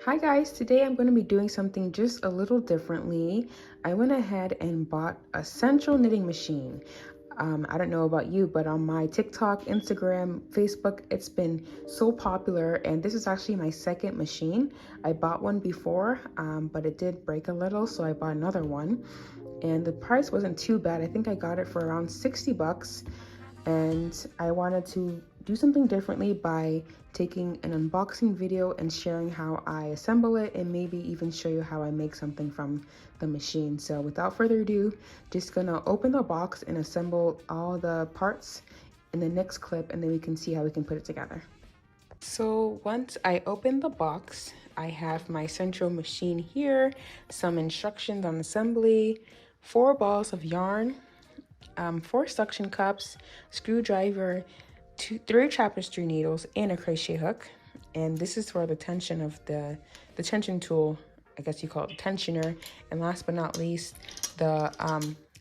Hi guys, today I'm going to be doing something just a little differently. I went ahead and bought a Sentro knitting machine. I don't know about you, but on my TikTok, Instagram, Facebook, it's been so popular, and this is actually my second machine. I bought one before, but it did break a little, so I bought another one. And the price wasn't too bad. I think I got it for around 60 bucks. And I wanted to do something differently by taking an unboxing video and sharing how I assemble it, and maybe even show you how I make something from the machine. So without further ado, just gonna open the box and assemble all the parts in the next clip, and then we can see how we can put it together. So once I open the box, I have my Sentro machine here, some instructions on assembly, 4 balls of yarn, 4 suction cups, screwdriver, 3 tapestry needles, and a crochet hook. And this is for the tension of the tension tool, I guess you call it the tensioner. And last but not least, the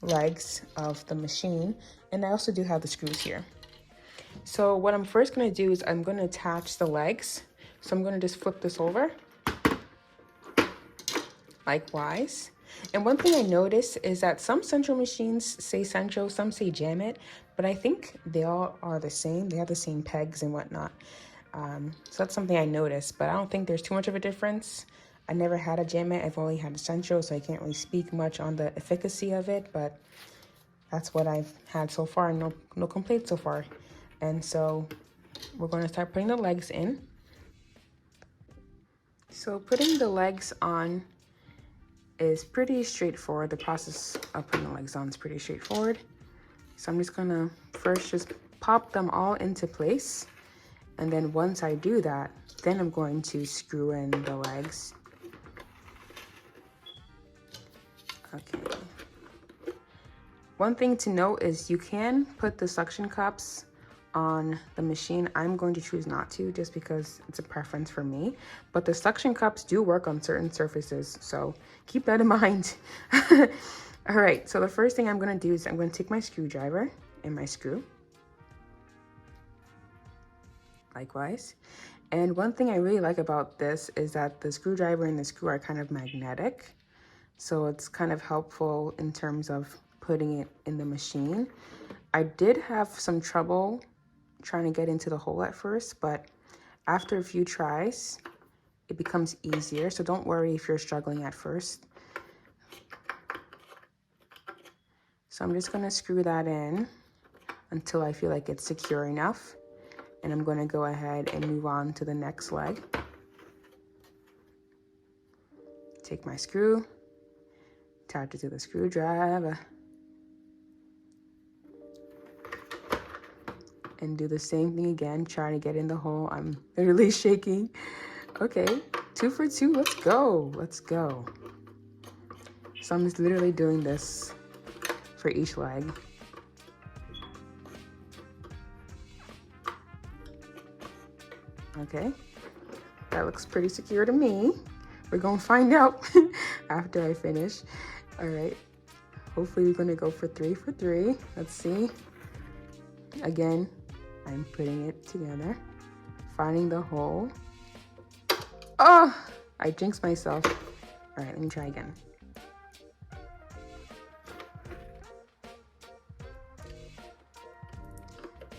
legs of the machine. And I also do have the screws here. So what I'm first going to do is I'm going to attach the legs. So I'm going to just flip this over, likewise. And one thing I noticed is that some Sentro machines say Sentro, some say Jam It, but I think they all are the same. They have the same pegs and whatnot. So that's something I noticed, but I don't think there's too much of a difference. I never had a Jam It. I've only had a Sentro, so I can't really speak much on the efficacy of it, but that's what I've had so far. No complaints so far. And so we're going to start putting the legs in. So putting the legs on is pretty straightforward. The process of putting the legs on is pretty straightforward. So I'm just gonna first just pop them all into place. And then once I do that, then I'm going to screw in the legs. Okay. One thing to note is you can put the suction cups on the machine. I'm going to choose not to, just because it's a preference for me, but the suction cups do work on certain surfaces, so keep that in mind. All right, so the first thing I'm going to do is I'm going to take my screwdriver and my screw, likewise. And one thing I really like about this is that the screwdriver and the screw are kind of magnetic, so it's kind of helpful in terms of putting it in the machine. I did have some trouble trying to get into the hole at first, but after a few tries, it becomes easier. So don't worry if you're struggling at first. So I'm just gonna screw that in until I feel like it's secure enough. And I'm gonna go ahead and move on to the next leg. Take my screw, attach it to the screwdriver, and do the same thing again, trying to get in the hole. I'm literally shaking. Okay, 2 for 2, let's go, let's go. So I'm just literally doing this for each leg. Okay, that looks pretty secure to me. We're gonna find out after I finish. All right, hopefully we're gonna go for 3 for 3. Let's see. Again, I'm putting it together, finding the hole. Oh, I jinxed myself. All right, let me try again.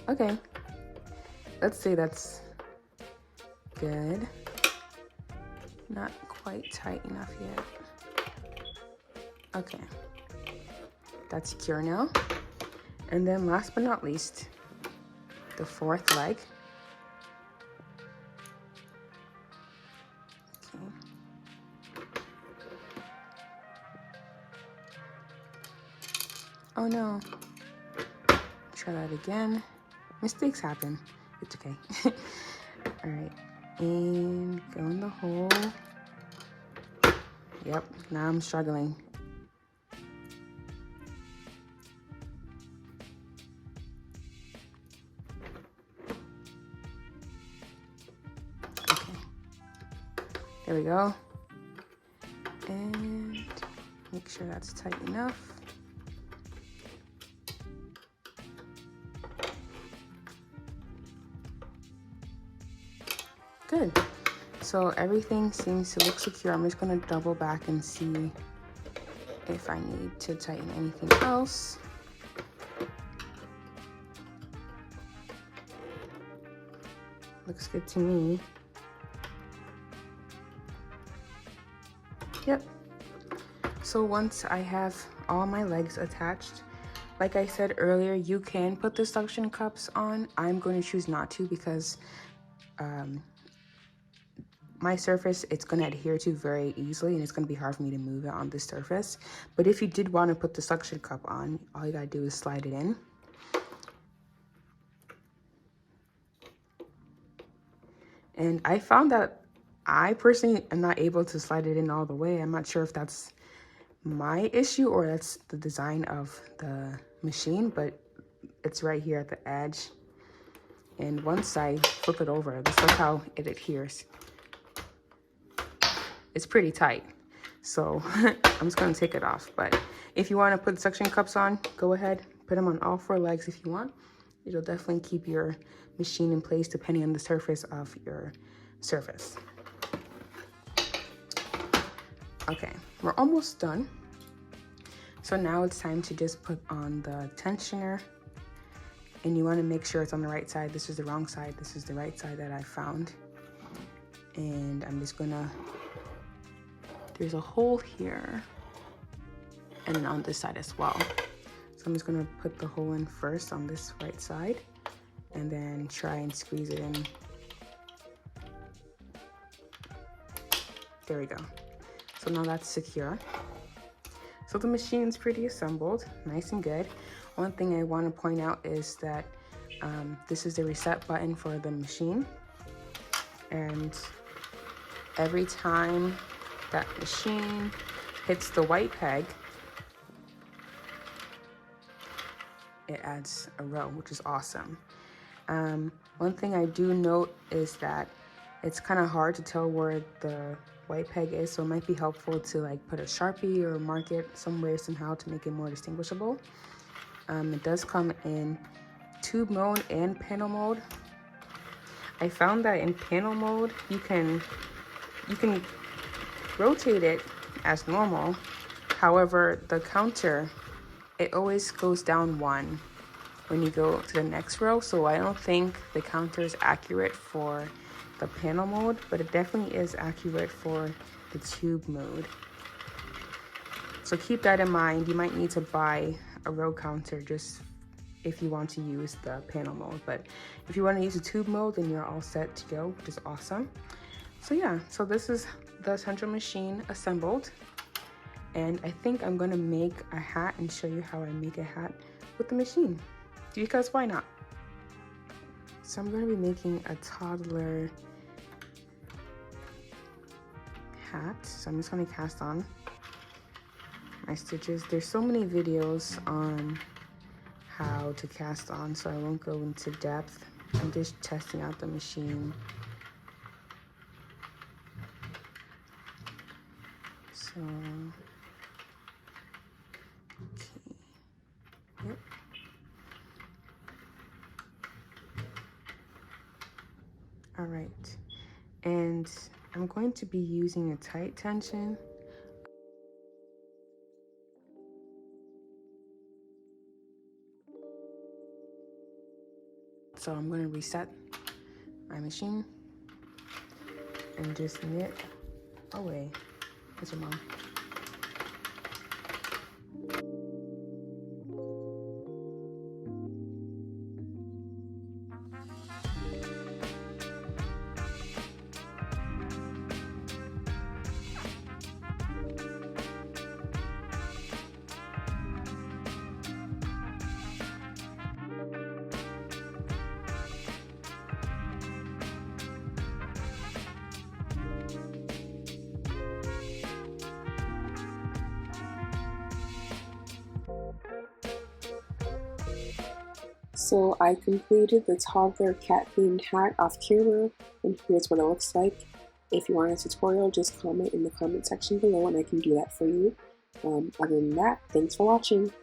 Okay, let's say that's good. Not quite tight enough yet. Okay, that's secure now. And then last but not least, the 4th leg. Okay. Oh no. Try that again. Mistakes happen. It's okay. All right. And go in the hole. Yep, now I'm struggling. Okay. There we go. And make sure that's tight enough. Good. So everything seems to look secure. I'm just gonna double back and see if I need to tighten anything else. Looks good to me. Yep. So once I have all my legs attached, like I said earlier, you can put the suction cups on. I'm going to choose not to because my surface, it's going to adhere to very easily and it's going to be hard for me to move it on this surface. But if you did want to put the suction cup on, all you got to do is slide it in. And I found that I personally am not able to slide it in all the way. I'm not sure if that's my issue or that's the design of the machine, but it's right here at the edge. And once I flip it over, this is how it adheres. It's pretty tight, so I'm just gonna take it off. But if you want to put suction cups on, go ahead, put them on all 4 legs if you want. It'll definitely keep your machine in place depending on the surface of your surface. Okay, we're almost done. So now it's time to just put on the tensioner, and you want to make sure it's on the right side. This is the wrong side. This is the right side that I found. And I'm just gonna, there's a hole here and then on this side as well. So I'm just gonna put the hole in first on this right side and then try and squeeze it in. There we go. So now that's secure. So the machine's pretty assembled, nice and good. One thing I want to point out is that this is the reset button for the machine. And every time that machine hits the white peg, it adds a row, which is awesome. One thing I do note is that it's kind of hard to tell where the white peg is, so it might be helpful to like put a Sharpie or mark it somewhere somehow to make it more distinguishable. It does come in tube mode and panel mode. I found that in panel mode you can rotate it as normal. However, the counter, it always goes down 1 when you go to the next row, so I don't think the counter is accurate for the panel mode, but it definitely is accurate for the tube mode. So keep that in mind. You might need to buy a row counter just if you want to use the panel mode, but if you want to use the tube mode, then you're all set to go, which is awesome. So yeah, so this is the Sentro machine assembled, and I think I'm gonna make a hat and show you how I make a hat with the machine, because why not? So I'm gonna be making a toddler hat. So I'm just going to cast on my stitches. There's so many videos on how to cast on, so I won't go into depth. I'm just testing out the machine. So, okay. Yep. All right. And I'm going to be using a tight tension. So I'm going to reset my machine and just knit away. That's your mom. So I completed the toddler cat themed hat off camera, and here's what it looks like. If you want a tutorial, just comment in the comment section below and I can do that for you. Other than that, thanks for watching.